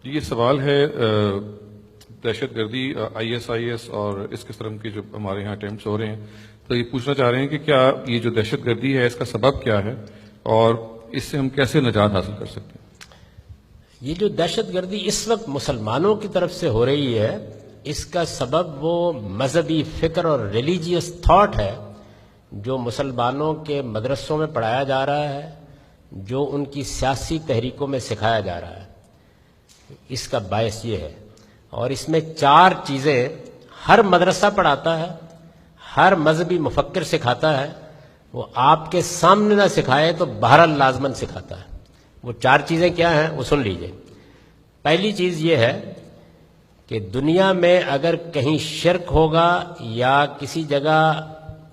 جی یہ سوال ہے دہشت گردی ISIS اور اس قسم کے جو ہمارے ہاں اٹیمپٹس ہو رہے ہیں، تو یہ پوچھنا چاہ رہے ہیں کہ کیا یہ جو دہشت گردی ہے اس کا سبب کیا ہے اور اس سے ہم کیسے نجات حاصل کر سکتے ہیں؟ یہ جو دہشت گردی اس وقت مسلمانوں کی طرف سے ہو رہی ہے، اس کا سبب وہ مذہبی فکر اور ریلیجیس تھاٹ ہے جو مسلمانوں کے مدرسوں میں پڑھایا جا رہا ہے، جو ان کی سیاسی تحریکوں میں سکھایا جا رہا ہے۔ اس کا باعث یہ ہے، اور اس میں 4 چیزیں ہر مدرسہ پڑھاتا ہے، ہر مذہبی مفکر سکھاتا ہے، وہ آپ کے سامنے نہ سکھائے تو بہرحال لازماً سکھاتا ہے۔ وہ 4 چیزیں کیا ہیں وہ سن لیجئے۔ پہلی چیز یہ ہے کہ دنیا میں اگر کہیں شرک ہوگا یا کسی جگہ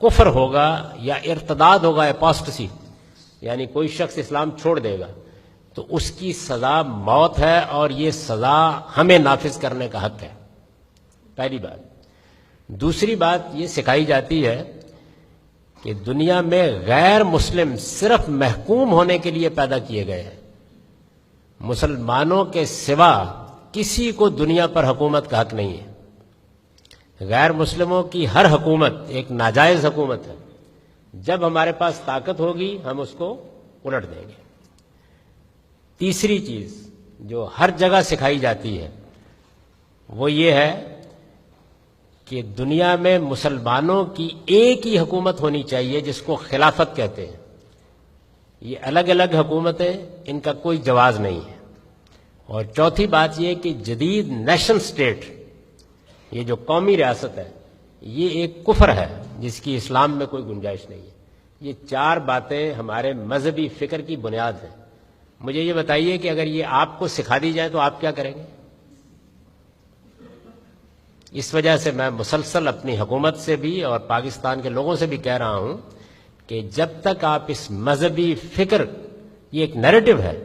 کفر ہوگا یا ارتداد ہوگا، اپوسٹسی، یعنی کوئی شخص اسلام چھوڑ دے گا، تو اس کی سزا موت ہے، اور یہ سزا ہمیں نافذ کرنے کا حق ہے۔ پہلی بات۔ دوسری بات یہ سکھائی جاتی ہے کہ دنیا میں غیر مسلم صرف محکوم ہونے کے لیے پیدا کیے گئے ہیں، مسلمانوں کے سوا کسی کو دنیا پر حکومت کا حق نہیں ہے۔ غیر مسلموں کی ہر حکومت ایک ناجائز حکومت ہے، جب ہمارے پاس طاقت ہوگی ہم اس کو الٹ دیں گے۔ تیسری چیز جو ہر جگہ سکھائی جاتی ہے وہ یہ ہے کہ دنیا میں مسلمانوں کی ایک ہی حکومت ہونی چاہیے جس کو خلافت کہتے ہیں۔ یہ الگ الگ حکومتیں، ان کا کوئی جواز نہیں ہے۔ اور چوتھی بات یہ کہ جدید نیشن سٹیٹ، یہ جو قومی ریاست ہے، یہ ایک کفر ہے جس کی اسلام میں کوئی گنجائش نہیں ہے۔ یہ 4 باتیں ہمارے مذہبی فکر کی بنیاد ہیں۔ مجھے یہ بتائیے کہ اگر یہ آپ کو سکھا دی جائے تو آپ کیا کریں گے؟ اس وجہ سے میں مسلسل اپنی حکومت سے بھی اور پاکستان کے لوگوں سے بھی کہہ رہا ہوں کہ جب تک آپ اس مذہبی فکر، یہ ایک نیریٹو ہے،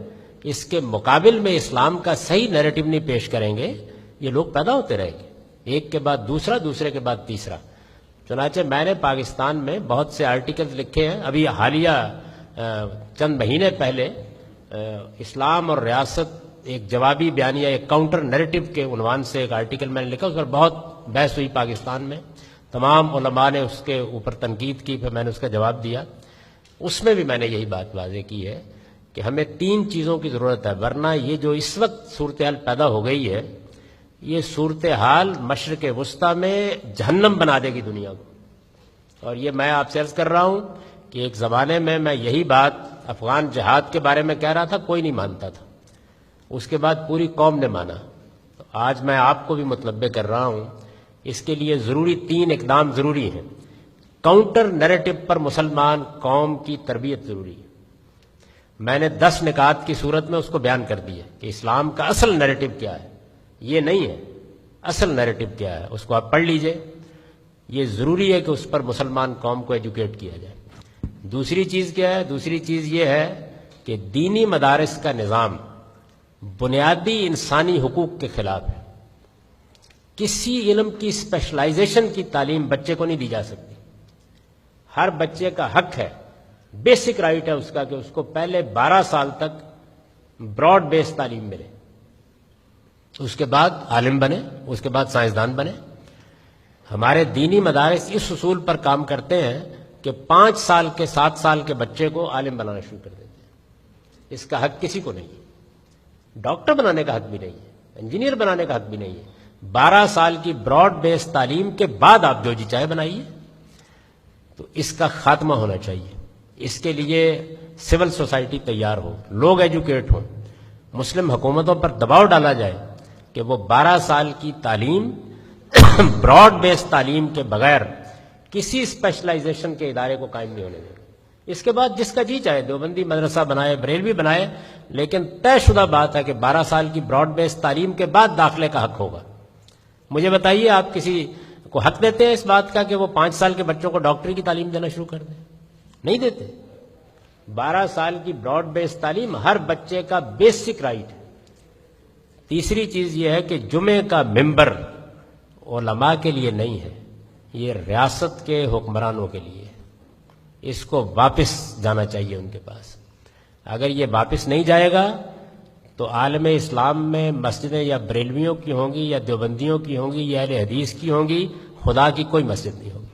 اس کے مقابل میں اسلام کا صحیح نیریٹو نہیں پیش کریں گے، یہ لوگ پیدا ہوتے رہیں گے، ایک کے بعد دوسرا، دوسرے کے بعد تیسرا۔ چنانچہ میں نے پاکستان میں بہت سے آرٹیکلز لکھے ہیں۔ ابھی حالیہ چند مہینے پہلے اسلام اور ریاست ایک جوابی بیانیہ، ایک کاؤنٹر نیریٹو کے عنوان سے ایک آرٹیکل میں نے لکھا، اس پر بہت بحث ہوئی پاکستان میں، تمام علماء نے اس کے اوپر تنقید کی، پھر میں نے اس کا جواب دیا۔ اس میں بھی میں نے یہی بات واضح کی ہے کہ ہمیں 3 چیزوں کی ضرورت ہے، ورنہ یہ جو اس وقت صورتحال پیدا ہو گئی ہے، یہ صورتحال مشرق وسطیٰ میں جہنم بنا دے گی دنیا کو۔ اور یہ میں آپ سے عرض کر رہا ہوں کہ ایک زمانے میں یہی بات افغان جہاد کے بارے میں کہہ رہا تھا، کوئی نہیں مانتا تھا، اس کے بعد پوری قوم نے مانا۔ تو آج میں آپ کو بھی متنبہ کر رہا ہوں، اس کے لیے ضروری 3 اقدام ضروری ہیں۔ کاؤنٹر نیریٹو پر مسلمان قوم کی تربیت ضروری ہے۔ میں نے 10 نکات کی صورت میں اس کو بیان کر دیا کہ اسلام کا اصل نیریٹو کیا ہے، یہ نہیں ہے، اصل نیریٹو کیا ہے، اس کو آپ پڑھ لیجئے۔ یہ ضروری ہے کہ اس پر مسلمان قوم کو ایجوکیٹ کیا جائے۔ دوسری چیز کیا ہے؟ دوسری چیز یہ ہے کہ دینی مدارس کا نظام بنیادی انسانی حقوق کے خلاف ہے۔ کسی علم کی اسپیشلائزیشن کی تعلیم بچے کو نہیں دی جا سکتی۔ ہر بچے کا حق ہے، بیسک رائٹ ہے اس کا، کہ اس کو پہلے 12 سال تک براڈ بیس تعلیم ملے، اس کے بعد عالم بنے، اس کے بعد سائنسدان بنے۔ ہمارے دینی مدارس اس اصول پر کام کرتے ہیں کہ 5 سال کے 7 سال کے بچے کو عالم بنانا شروع کر دیتے ہیں۔ اس کا حق کسی کو نہیں ہے، ڈاکٹر بنانے کا حق بھی نہیں ہے، انجینئر بنانے کا حق بھی نہیں ہے۔ 12 سال کی براڈ بیس تعلیم کے بعد آپ جو جی چاہے بنائیے۔ تو اس کا خاتمہ ہونا چاہیے۔ اس کے لیے سول سوسائٹی تیار ہو، لوگ ایجوکیٹ ہوں، مسلم حکومتوں پر دباؤ ڈالا جائے کہ وہ 12 سال کی تعلیم براڈ بیس تعلیم کے بغیر کسی اسپیشلائزیشن کے ادارے کو قائم نہیں ہونے دیں۔ اس کے بعد جس کا جی چاہے دیوبندی مدرسہ بنائے، بریلوی بنائے، لیکن طے شدہ بات ہے کہ 12 سال کی براڈ بیس تعلیم کے بعد داخلے کا حق ہوگا۔ مجھے بتائیے آپ کسی کو حق دیتے ہیں اس بات کا کہ وہ 5 سال کے بچوں کو ڈاکٹری کی تعلیم دینا شروع کر دیں؟ نہیں دیتے۔ 12 سال کی براڈ بیس تعلیم ہر بچے کا بیسک رائٹ ہے۔ تیسری چیز یہ ہے کہ جمعے کا ممبر علماء کے لیے نہیں ہے، یہ ریاست کے حکمرانوں کے لیے ہے۔ اس کو واپس جانا چاہیے ان کے پاس۔ اگر یہ واپس نہیں جائے گا تو عالم اسلام میں مسجدیں یا بریلویوں کی ہوں گی یا دیوبندیوں کی ہوں گی یا اہل حدیث کی ہوں گی، خدا کی کوئی مسجد نہیں ہوگی۔